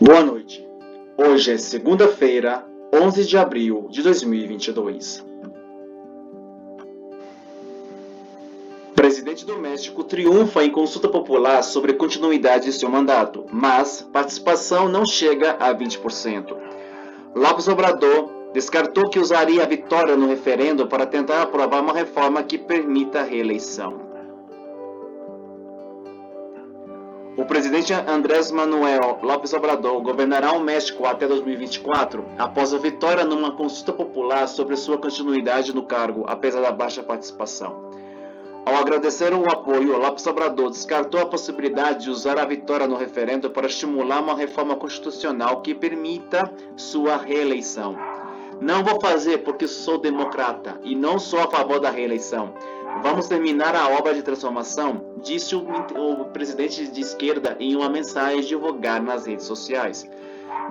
Boa noite. Hoje é segunda-feira, 11 de abril de 2022. Presidente do México triunfa em consulta popular sobre continuidade de seu mandato, mas participação não chega a 20%. López Obrador descartou que usaria a vitória no referendo para tentar aprovar uma reforma que permita a reeleição. O presidente Andrés Manuel López Obrador governará o México até 2024, após a vitória numa consulta popular sobre sua continuidade no cargo, apesar da baixa participação. Ao agradecer o apoio, López Obrador descartou a possibilidade de usar a vitória no referendo para estimular uma reforma constitucional que permita sua reeleição. Não vou fazer porque sou democrata e não sou a favor da reeleição. Vamos terminar a obra de transformação, disse o presidente de esquerda em uma mensagem divulgada nas redes sociais.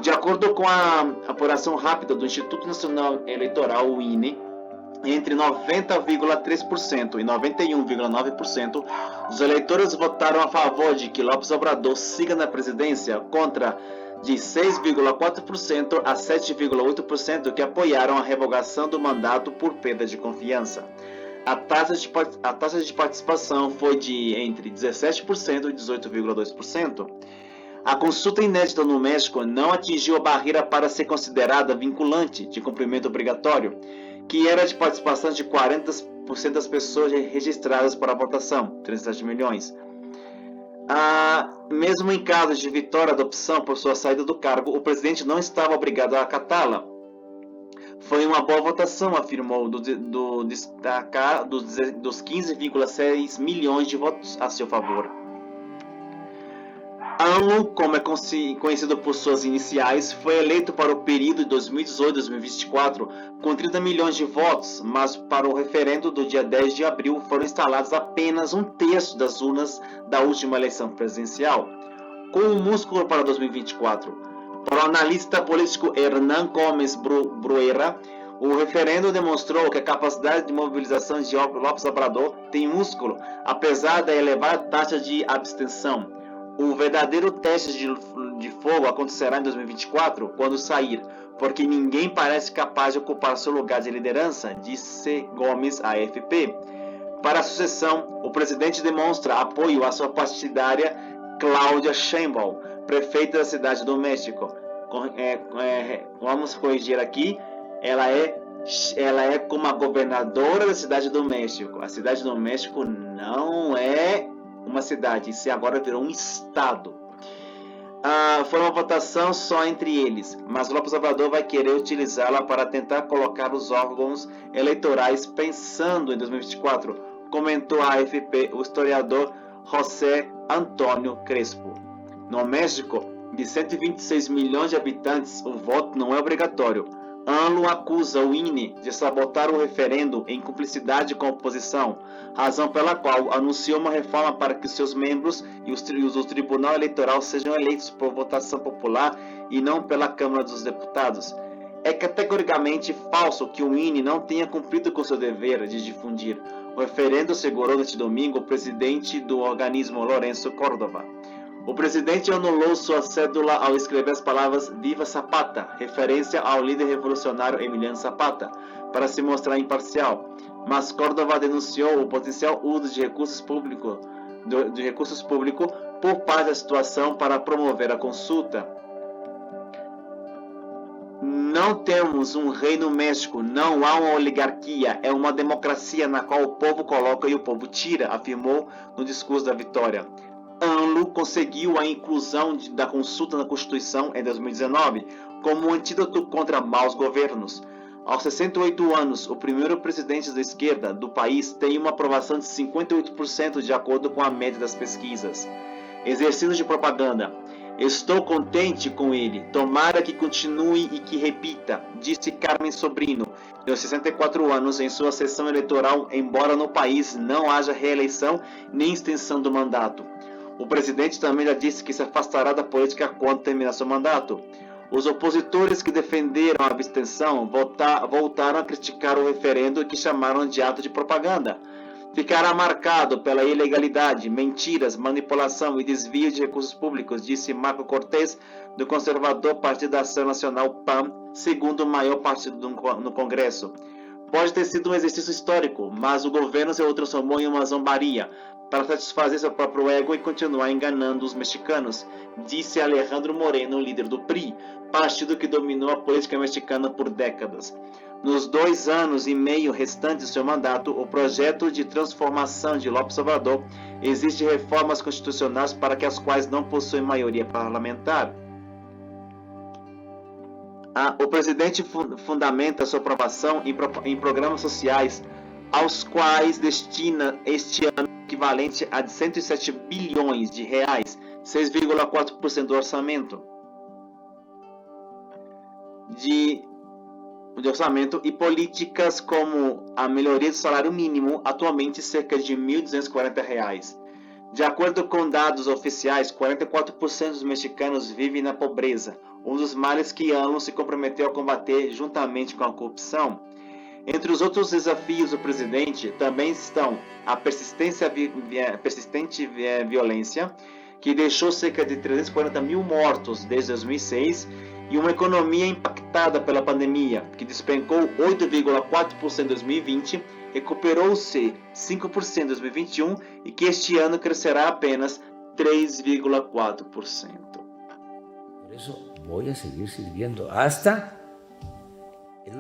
De acordo com a apuração rápida do Instituto Nacional Eleitoral, o INE, entre 90,3% e 91,9% dos eleitores votaram a favor de que López Obrador siga na presidência, contra de 6,4% a 7,8% que apoiaram a revogação do mandato por perda de confiança. A taxa de participação foi de entre 17% e 18,2%. A consulta inédita no México não atingiu a barreira para ser considerada vinculante de cumprimento obrigatório, que era de participação de 40% das pessoas registradas para a votação, 37 milhões. Mesmo em caso de vitória da opção por sua saída do cargo, o presidente não estava obrigado a acatá-la. Foi uma boa votação, afirmou, dos 15,6 milhões de votos a seu favor. AMLO, como é conhecido por suas iniciais, foi eleito para o período de 2018-2024 com 30 milhões de votos, mas para o referendo do dia 10 de abril foram instalados apenas um terço das urnas da última eleição presidencial. Com o músculo para 2024. Para o analista político Hernán Gómez Bruera, o referendo demonstrou que a capacidade de mobilização de López Obrador tem músculo, apesar da elevada taxa de abstenção. O verdadeiro teste de fogo acontecerá em 2024, quando sair, porque ninguém parece capaz de ocupar seu lugar de liderança, disse Gomes à AFP. Para a sucessão, o presidente demonstra apoio à sua partidária Claudia Sheinbaum, prefeita da cidade do México. Vamos corrigir aqui, ela é como a governadora da cidade do México. A cidade do México não é uma cidade, isso agora virou um estado. Foi uma votação só entre eles, mas López Obrador vai querer utilizá-la para tentar colocar os órgãos eleitorais pensando em 2024, comentou a AFP o historiador José Antônio Crespo. No México, de 126 milhões de habitantes, o voto não é obrigatório. AMLO acusa o INE de sabotar o referendo em cumplicidade com a oposição, razão pela qual anunciou uma reforma para que seus membros e os do Tribunal Eleitoral sejam eleitos por votação popular e não pela Câmara dos Deputados. É categoricamente falso que o INE não tenha cumprido com seu dever de difundir. O referendo assegurou neste domingo o presidente do organismo, Lorenzo Córdova. O presidente anulou sua cédula ao escrever as palavras Viva Zapata, referência ao líder revolucionário Emiliano Zapata, para se mostrar imparcial. Mas Córdova denunciou o potencial uso de recursos públicos por parte da situação para promover a consulta. Não temos um rei no México, não há uma oligarquia, é uma democracia na qual o povo coloca e o povo tira, afirmou no discurso da vitória. AMLO conseguiu a inclusão da consulta na Constituição em 2019 como um antídoto contra maus governos. Aos 68 anos, o primeiro presidente da esquerda do país tem uma aprovação de 58% de acordo com a média das pesquisas. Exercício de propaganda. Estou contente com ele. Tomara que continue e que repita, disse Carmen Sobrino, de 64 anos, em sua sessão eleitoral, embora no país não haja reeleição nem extensão do mandato. O presidente também já disse que se afastará da política quando terminar seu mandato. Os opositores que defenderam a abstenção voltaram a criticar o referendo e que chamaram de ato de propaganda. ficará marcado pela ilegalidade, mentiras, manipulação e desvio de recursos públicos, disse Marco Cortés, do conservador Partido da Ação Nacional PAN, segundo maior partido no Congresso. Pode ter sido um exercício histórico, mas o governo se transformou em uma zombaria para satisfazer seu próprio ego e continuar enganando os mexicanos, disse Alejandro Moreno, líder do PRI, partido que dominou a política mexicana por décadas. Nos 2 anos e meio restantes de seu mandato, o projeto de transformação de López Obrador exige reformas constitucionais para que as quais não possuem maioria parlamentar. O presidente fundamenta sua aprovação em programas sociais, aos quais destina este ano o equivalente a 107 bilhões de reais, 6,4% do orçamento de orçamento, e políticas como a melhoria do salário mínimo, atualmente cerca de R$ 1.240. De acordo com dados oficiais, 44% dos mexicanos vivem na pobreza, um dos males que AMLO se comprometeu a combater juntamente com a corrupção. Entre os outros desafios do presidente também estão a persistente violência, que deixou cerca de 340 mil mortos desde 2006, e uma economia impactada pela pandemia, que despencou 8,4% em 2020, recuperou-se 5% em 2021 e que este ano crescerá apenas 3,4%. Por isso, vou seguir servindo hasta...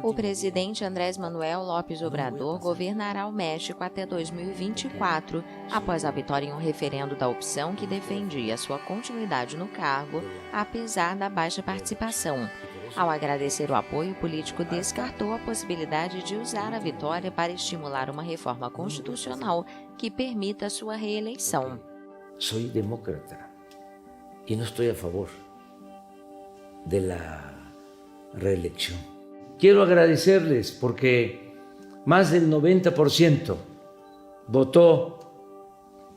O presidente Andrés Manuel López Obrador governará o México até 2024, após a vitória em um referendo da opção que defendia sua continuidade no cargo, apesar da baixa participação. Ao agradecer o apoio político, descartou a possibilidade de usar a vitória para estimular uma reforma constitucional que permita sua reeleição. Sou demócrata e não estou a favor da reeleição. Quiero agradecerles porque más del 90% votó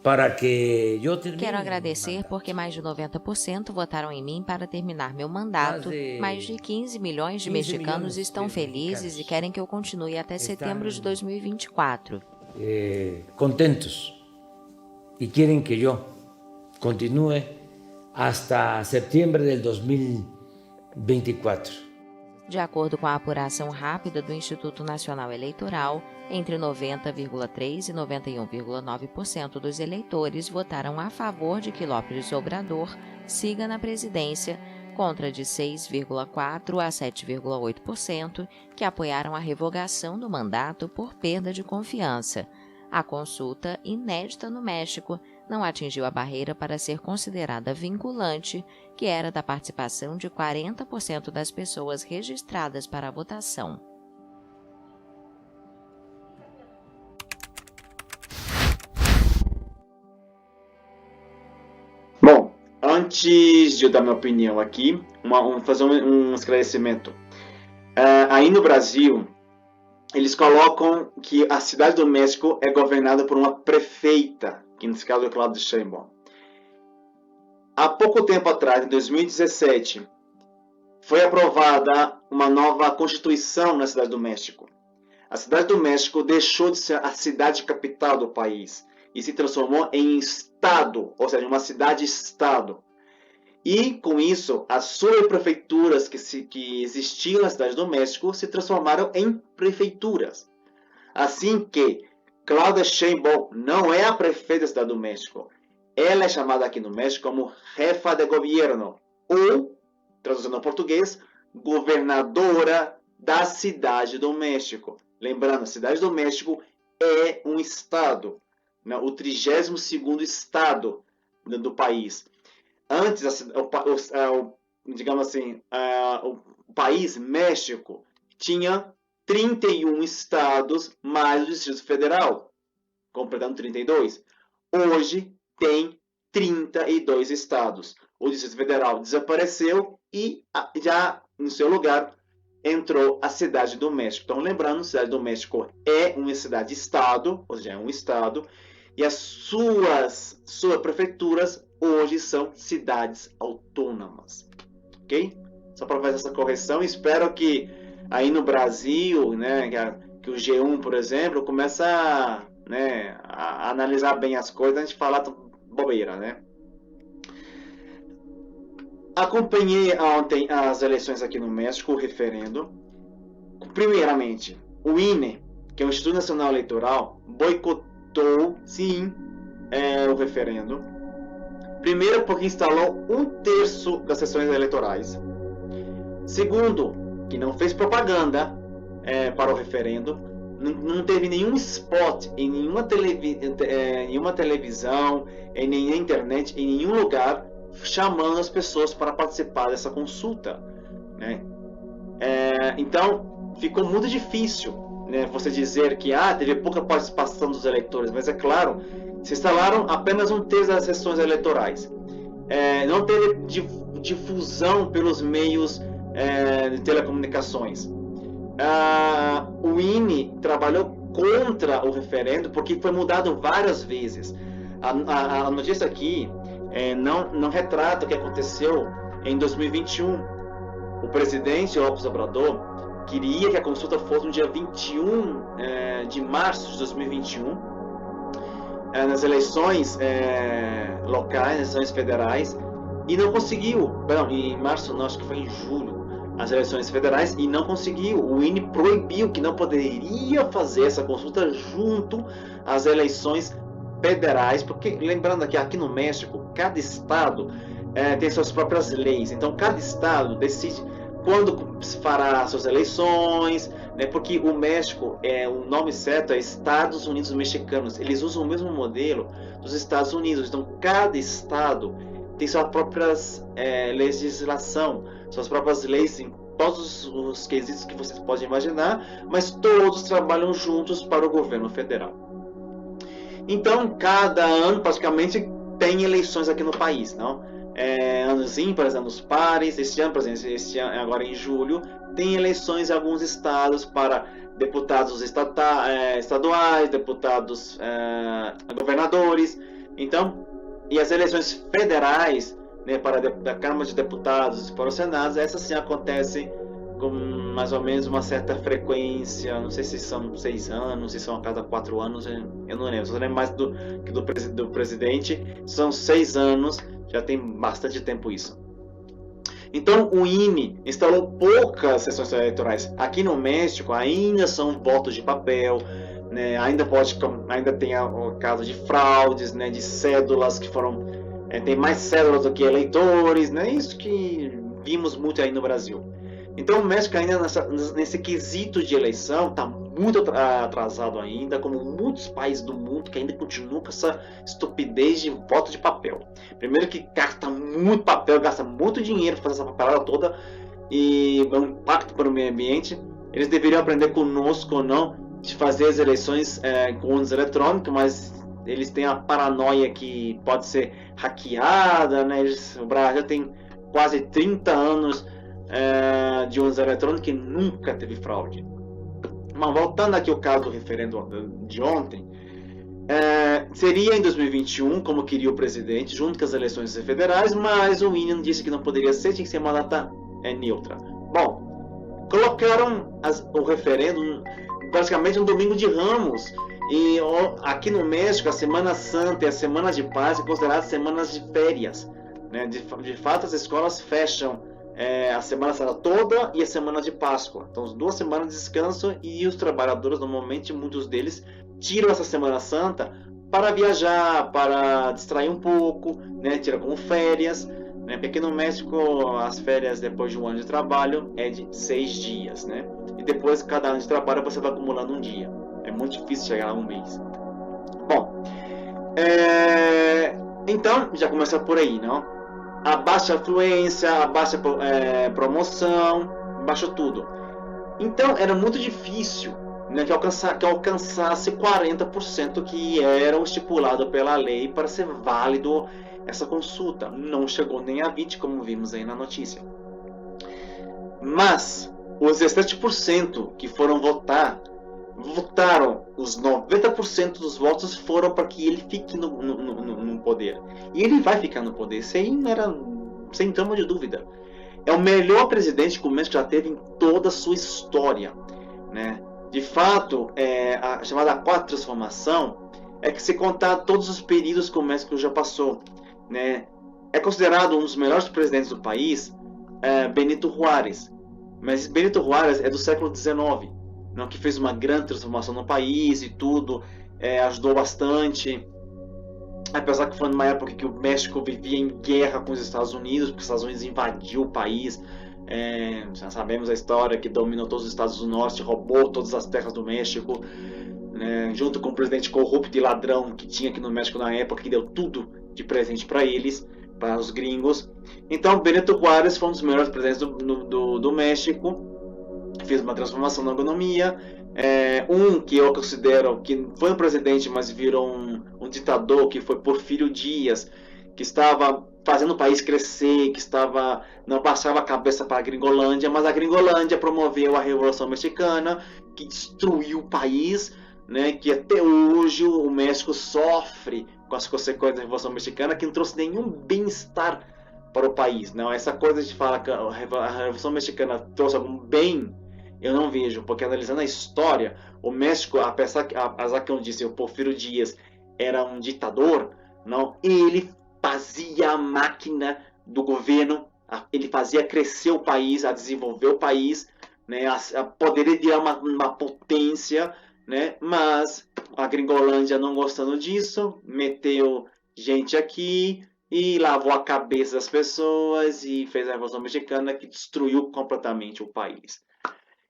para que eu termine. Quero agradecer porque mais de 90% votaram em mim para terminar meu mandato. Mais de 15 milhões de mexicanos estão felizes e querem que eu continue até setembro de 2024. Contentos e querem que eu continue hasta setembro de 2024. De acordo com a apuração rápida do Instituto Nacional Eleitoral, entre 90,3% e 91,9% dos eleitores votaram a favor de que López Obrador siga na presidência, contra de 6,4% a 7,8% que apoiaram a revogação do mandato por perda de confiança. A consulta, inédita no México, não atingiu a barreira para ser considerada vinculante, que era da participação de 40% das pessoas registradas para a votação. Bom, antes de eu dar minha opinião aqui, fazer um esclarecimento. Aí no Brasil, eles colocam que a cidade do México é governada por uma prefeita, que nesse caso é Claudia Sheinbaum. Há pouco tempo atrás, em 2017, foi aprovada uma nova Constituição na cidade do México. A cidade do México deixou de ser a cidade capital do país e se transformou em estado, ou seja, uma cidade-estado. E, com isso, as subprefeituras que existiam na cidade do México se transformaram em prefeituras. Assim que Claudia Sheinbaum não é a prefeita da cidade do México. Ela é chamada aqui no México como jefa de governo, ou, traduzindo ao português, governadora da cidade do México. Lembrando, a cidade do México é um estado, né, o 32º estado do país. Antes, digamos assim, o país México tinha 31 estados mais o Distrito Federal, completando 32. Hoje tem 32 estados. O Distrito Federal desapareceu e já no seu lugar entrou a Cidade do México. Então, lembrando, a Cidade do México é uma cidade-estado, ou seja, é um estado, e as suas prefeituras hoje são cidades autônomas. Ok? Só para fazer essa correção, espero que aí no Brasil, né, que o G1, por exemplo, comece a né, analisar bem as coisas, a gente fala bobeira, né? Acompanhei ontem as eleições aqui no México, o referendo. Primeiramente, o INE, que é o Instituto Nacional Eleitoral, boicotou, sim, o referendo. Primeiro, porque instalou 1/3 das sessões eleitorais. Segundo, que não fez propaganda para o referendo. Não teve nenhum spot em nenhuma televisão, em nenhuma internet, em nenhum lugar, chamando as pessoas para participar dessa consulta, né? Então, ficou muito difícil, né, você dizer que teve pouca participação dos eleitores, mas é claro, se instalaram apenas 1/3 das sessões eleitorais. Não teve difusão pelos meios de telecomunicações. O INE trabalhou contra o referendo porque foi mudado várias vezes. A notícia aqui não retrata o que aconteceu em 2021. O presidente López Obrador queria que a consulta fosse no dia 21 de março de 2021, nas eleições locais, nas eleições federais, e não conseguiu. Não, em março não, acho que foi em julho, as eleições federais, e não conseguiu. O INE proibiu que não poderia fazer essa consulta junto às eleições federais, porque, lembrando que aqui no México, cada estado tem suas próprias leis, então cada estado decide quando fará suas eleições, né, porque o México, o nome certo é Estados Unidos Mexicanos, eles usam o mesmo modelo dos Estados Unidos, então cada estado tem sua própria legislação, suas próprias leis em todos os quesitos que vocês podem imaginar, mas todos trabalham juntos para o governo federal. Então, cada ano, praticamente, tem eleições aqui no país, não? Anos ímpares, anos pares. Este ano, por exemplo, agora em julho, tem eleições em alguns estados para deputados estaduais, deputados governadores. Então, e as eleições federais, né, para a Câmara de Deputados e para o Senado, essas sim acontecem com mais ou menos uma certa frequência. Não sei se são 6 anos, se são a cada 4 anos, eu não lembro. Só lembro mais do presidente. São 6 anos, já tem bastante tempo isso. Então o INE instalou poucas sessões eleitorais. Aqui no México ainda são votos de papel, né? Ainda tem o caso de fraudes, né? De cédulas que foram... tem mais cédulas do que eleitores, né? Isso que vimos muito aí no Brasil. Então o México ainda nesse quesito de eleição está muito atrasado ainda, como muitos países do mundo que ainda continuam com essa estupidez de voto de papel. Primeiro que gasta muito papel, gasta muito dinheiro para fazer essa papelada toda e é um impacto para o meio ambiente. Eles deveriam aprender conosco ou não de fazer as eleições com urnas eletrônicas, mas eles têm a paranoia que pode ser hackeada, né? O Brasil tem quase 30 anos de urnas eletrônicas e nunca teve fraude. Mas voltando aqui ao caso do referendo de ontem, seria em 2021, como queria o presidente, junto com as eleições federais, mas o INE disse que não poderia ser, tinha que ser uma data neutra. Bom, colocaram o referendo praticamente no domingo de Ramos, e aqui no México a Semana Santa e a Semana de Paz são consideradas semanas de férias, né? De fato, as escolas fecham a Semana Santa toda e a Semana de Páscoa. Então, as 2 semanas de descanso, e os trabalhadores, normalmente, muitos deles, tiram essa Semana Santa para viajar, para distrair um pouco, né? Tiram como férias, né? Porque aqui no México, as férias depois de um ano de trabalho é de 6 dias, né? E depois, cada ano de trabalho, você vai acumulando um dia. É muito difícil chegar a um mês. Bom, então, já começa por aí, não? A baixa afluência, a baixa promoção, baixou tudo. Então era muito difícil, né, que alcançasse 40% que era o estipulado pela lei para ser válido essa consulta. Não chegou nem a 20%, como vimos aí na notícia. Mas os 17% que foram votaram, os 90% dos votos foram para que ele fique no poder. E ele vai ficar no poder, sem trama de dúvida. É o melhor presidente que o México já teve em toda a sua história, né? De fato, a chamada quarta transformação é que se contar todos os períodos que o México já passou, né? É considerado um dos melhores presidentes do país, Benito Juárez. Mas Benito Juárez é do século XIX, não, que fez uma grande transformação no país e tudo, ajudou bastante. Apesar que foi numa época que o México vivia em guerra com os Estados Unidos, porque os Estados Unidos invadiu o país. Já sabemos a história, que dominou todos os estados do norte, roubou todas as terras do México, né, junto com o presidente corrupto e ladrão que tinha aqui no México na época, que deu tudo de presente para eles, para os gringos. Então Benito Juárez foi um dos melhores presidentes do México, fez uma transformação na economia. Que eu considero que foi um presidente, mas virou um ditador, que foi Porfirio Díaz, que estava fazendo o país crescer, que não passava a cabeça para a Gringolândia, mas a Gringolândia promoveu a Revolução Mexicana, que destruiu o país, né, que até hoje o México sofre com as consequências da Revolução Mexicana, que não trouxe nenhum bem-estar para o país. Não, essa coisa de falar que a Revolução Mexicana trouxe algum bem, eu não vejo, porque analisando a história, o México, apesar que eu disse, o Porfirio Díaz era um ditador, não, ele fazia a máquina do governo, ele fazia crescer o país, a desenvolver o país, né, poderia virar uma potência, né, mas a Gringolândia, não gostando disso, meteu gente aqui e lavou a cabeça das pessoas e fez a Revolução Mexicana, que destruiu completamente o país.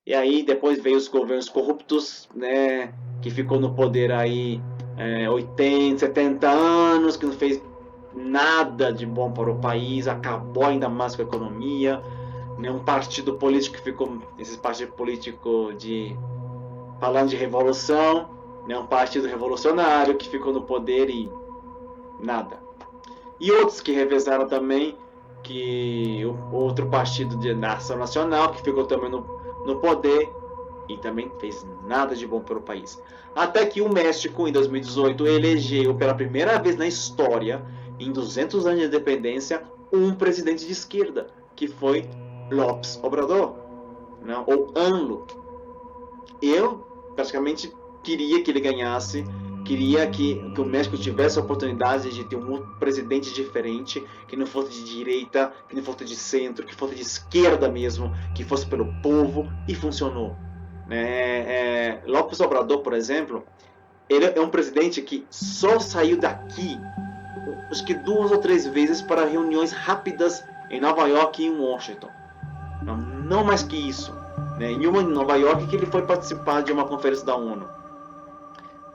E aí depois veio os governos corruptos, né, que ficou no poder aí 80, 70 anos, que não fez nada de bom para o país, acabou ainda mais com a economia, né, um partido político que ficou, esse partido político falando de revolução, né, um partido revolucionário que ficou no poder e nada. E outros que revezaram também, que outro partido de Ação Nacional, que ficou também no poder e também fez nada de bom para o país. Até que o México, em 2018, elegeu pela primeira vez na história, em 200 anos de independência, um presidente de esquerda, que foi López Obrador, não, ou AMLO. Eu praticamente queria que ele ganhasse, queria que o México tivesse a oportunidade de ter um presidente diferente, que não fosse de direita, que não fosse de centro, que fosse de esquerda mesmo, que fosse pelo povo, e funcionou. López Obrador, por exemplo, ele é um presidente que só saiu daqui, acho que 2 ou 3 vezes para reuniões rápidas em Nova York e em Washington. Não mais que isso. Em uma em Nova York, que ele foi participar de uma conferência da ONU.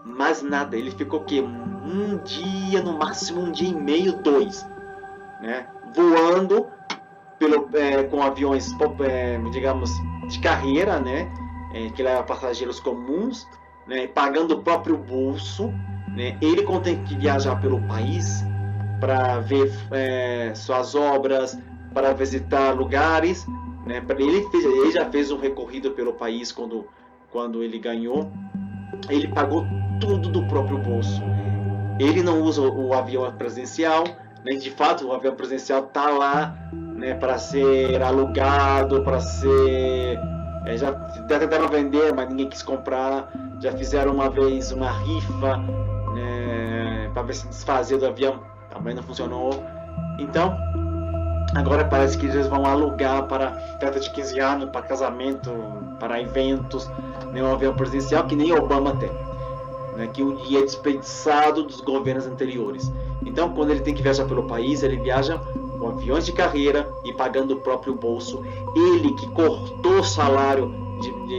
Mas nada, ele ficou que um dia, no máximo 1 dia e meio, 2, né? Voando com aviões, digamos, de carreira, né? Que leva passageiros comuns, né? Pagando o próprio bolso, né? Ele, quando tem que viajar pelo país para ver suas obras, para visitar lugares, né? Ele já fez um recorrido pelo país quando ele ganhou. Ele pagou tudo do próprio bolso. Ele não usa o avião presidencial, né? De fato, o avião presidencial está lá, né, para ser alugado, para ser... já tentaram vender, mas ninguém quis comprar. Já fizeram uma vez uma rifa, né, para ver se desfazer do avião, também não funcionou. Então, agora parece que eles vão alugar para festa de 15 anos, para casamento, para eventos, né, um avião presidencial que nem Obama tem, né, que é desperdiçado dos governos anteriores. Então, quando ele tem que viajar pelo país, ele viaja com aviões de carreira e pagando o próprio bolso. Ele que cortou o salário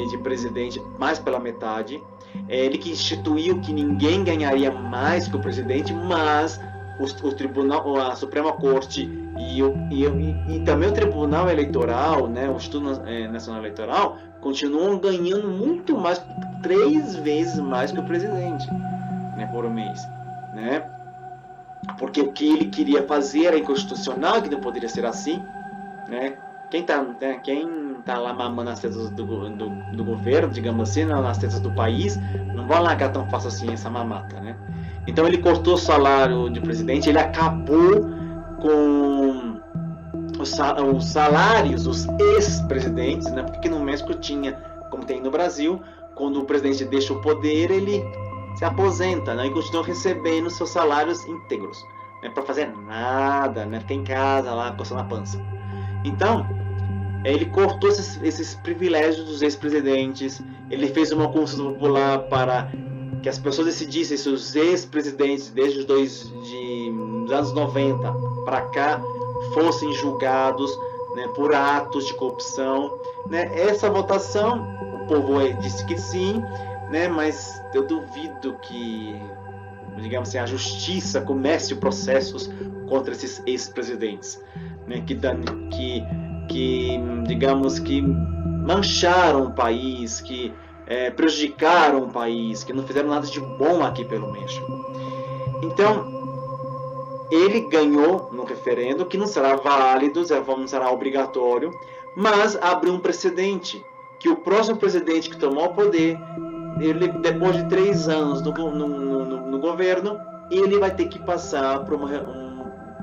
de presidente mais pela metade, ele que instituiu que ninguém ganharia mais que o presidente, mas o tribunal, a Suprema Corte e também o Tribunal Eleitoral, né, o Instituto Nacional Eleitoral, continuam ganhando muito mais, 3 vezes mais que o presidente, né, por mês, né? Porque o que ele queria fazer era inconstitucional, que não poderia ser assim, né? Quem tá lá mamando nas tetas do governo, digamos assim, nas tetas do país, não vai largar tão fácil assim essa mamata, né? Então ele cortou o salário de presidente, ele acabou com os salários dos ex-presidentes, né? Porque no México tinha, como tem no Brasil, quando o presidente deixa o poder, ele se aposenta, né, e continua recebendo seus salários íntegros, né, para fazer nada, né, ficar em casa lá coçando a pança. Então, ele cortou esses privilégios dos ex-presidentes, ele fez uma consulta popular para que as pessoas decidissem se os ex-presidentes, desde os anos 90 para cá, fossem julgados, né, por atos de corrupção. Né? Essa votação, o povo disse que sim, né, mas eu duvido que, digamos assim, a justiça comece processos contra esses ex-presidentes, né, que digamos que mancharam o país, que prejudicaram o país, que não fizeram nada de bom aqui pelo México. Então, ele ganhou no referendo, que não será válido, não será obrigatório, mas abriu um precedente, que o próximo presidente que tomar o poder, ele, depois de 3 anos no governo, ele vai ter que passar por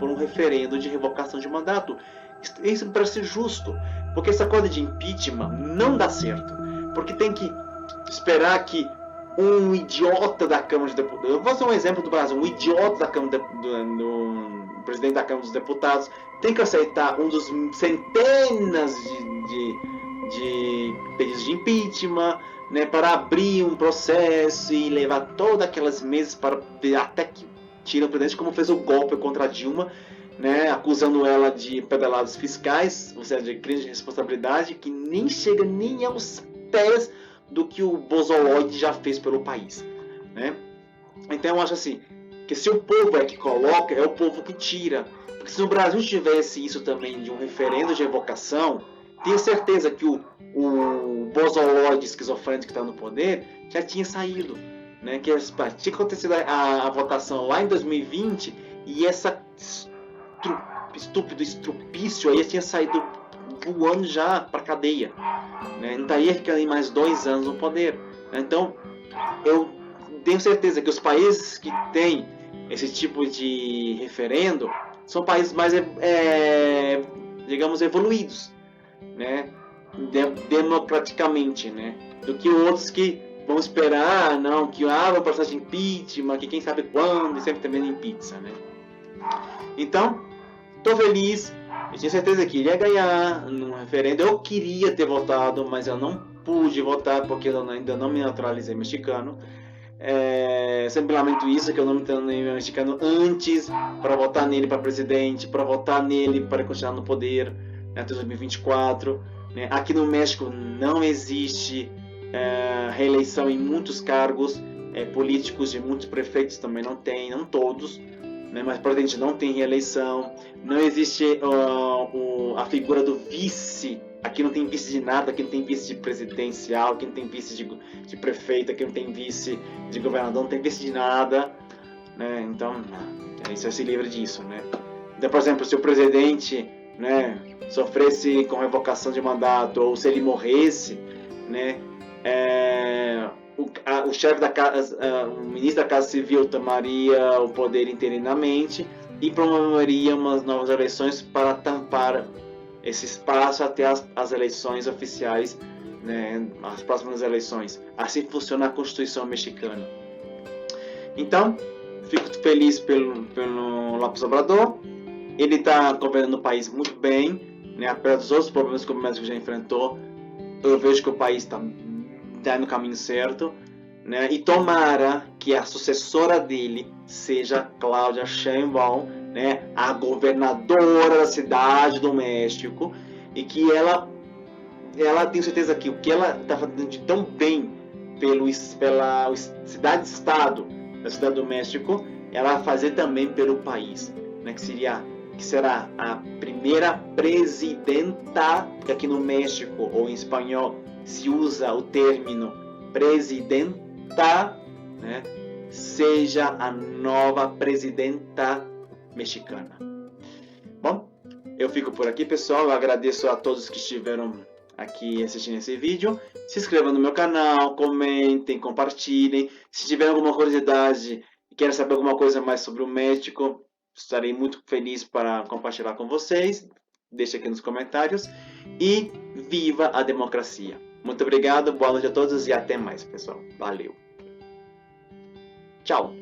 um referendo de revocação de mandato. Isso me parece justo, porque essa coisa de impeachment não dá certo, porque tem que esperar que um idiota da Câmara dos Deputados, eu vou fazer um exemplo do Brasil, um idiota da Câmara do presidente da Câmara dos Deputados tem que aceitar um dos centenas de pedidos de impeachment, né, para abrir um processo e levar todos aqueles meses para até que tire o presidente, como fez o golpe contra a Dilma, né, acusando ela de pedaladas fiscais, ou seja, de crime de responsabilidade, que nem chega nem aos pés do que o Bozoloide já fez pelo país, né? Então eu acho assim, que se o povo é que coloca, é o povo que tira. Porque se no Brasil tivesse isso também de um referendo de revocação, tenho certeza que o Bozoloide esquizofrênico que está no poder já tinha saído, né? Que tinha acontecido a votação lá em 2020 e essa estúpido estrupício aí tinha saído voando já para cadeia, né? Não estaria ficando em mais 2 anos no poder. Então, eu tenho certeza que os países que têm esse tipo de referendo são países mais, digamos, evoluídos, né? Democraticamente, né? Do que outros que vão esperar, não, que vai processo de impeachment, que quem sabe quando, e sempre também em pizza, né? Então, estou feliz. Eu tinha certeza que iria ganhar no referendo. Eu queria ter votado, mas eu não pude votar porque eu ainda não me naturalizei mexicano. Sempre lamento isso, que eu não me tornei mexicano antes para votar nele para presidente, para votar nele para continuar no poder, né, até 2024. Né? Aqui no México não existe reeleição em muitos cargos políticos, de muitos prefeitos também não tem, não todos. Mas o presidente não tem reeleição, não existe a figura do vice, aqui não tem vice de nada, aqui não tem vice de presidencial, aqui não tem vice de prefeito, aqui não tem vice de governador, não tem vice de nada, né? Então, isso se livra disso, né? Então, por exemplo, se o presidente, né, sofresse com revocação de mandato, ou se ele morresse, né, o chefe da casa, o ministro da Casa Civil tomaria o poder interinamente e promoveria umas novas eleições para tampar esse espaço até as eleições oficiais, né, as próximas eleições. Assim funciona a Constituição mexicana. Então, fico feliz pelo López Obrador. Ele está governando o país muito bem, né, apesar dos outros problemas que o México já enfrentou. Eu vejo que o país está no caminho certo, né? E tomara que a sucessora dele seja Claudia Sheinbaum, né? A governadora da cidade do México, e que ela tem certeza que o que ela está fazendo de tão bem pela cidade-estado da cidade do México, ela vai fazer também pelo país, né? Que será a primeira presidenta, que aqui no México ou em espanhol se usa o término presidenta, né, seja a nova presidenta mexicana. Bom, eu fico por aqui, pessoal. Eu agradeço a todos que estiveram aqui assistindo esse vídeo. Se inscrevam no meu canal, comentem, compartilhem. Se tiver alguma curiosidade e querem saber alguma coisa mais sobre o México, estarei muito feliz para compartilhar com vocês. Deixe aqui nos comentários. E viva a democracia! Muito obrigado, boa noite a todos e até mais, pessoal. Valeu. Tchau.